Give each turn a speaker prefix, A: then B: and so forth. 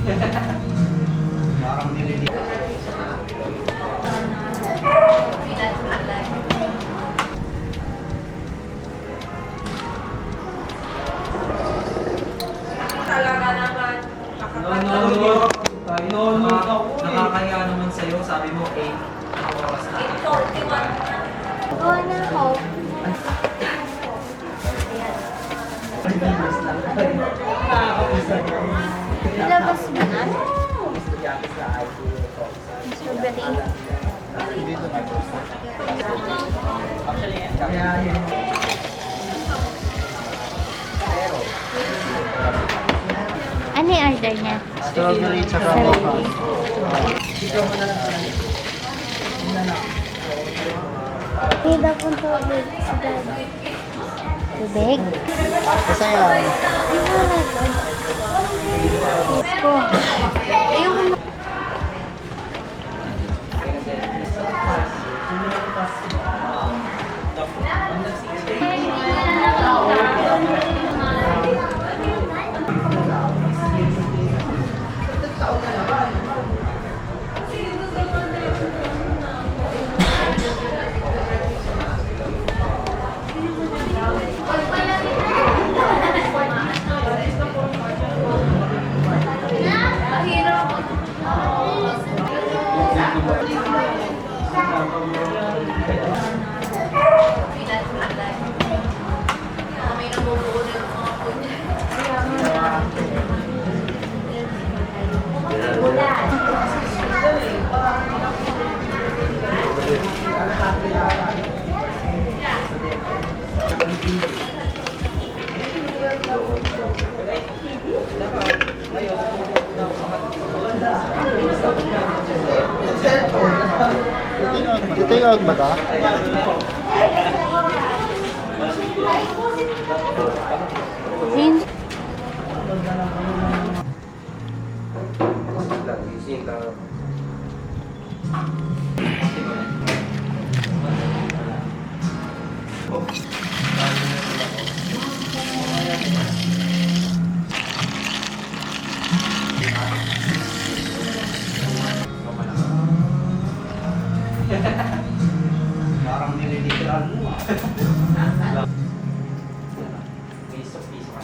A: Parang nililig.
B: Talaga naman.
A: Nakakaya naman sa'yo, sabi mo 8 oras na.
B: 8:41.
C: Oo na ako. Ilabas mo na? Strawberry. Ano yung order niya?
D: Strawberry tsaka
C: Strawberry. Hindi po tubig sa daddy. Tubig?
D: Kasi yan.
C: Ko. Ayoko na.
D: Ito yung out ba ka?
C: Sin?
A: Parang nililigiran mo. Piso ka.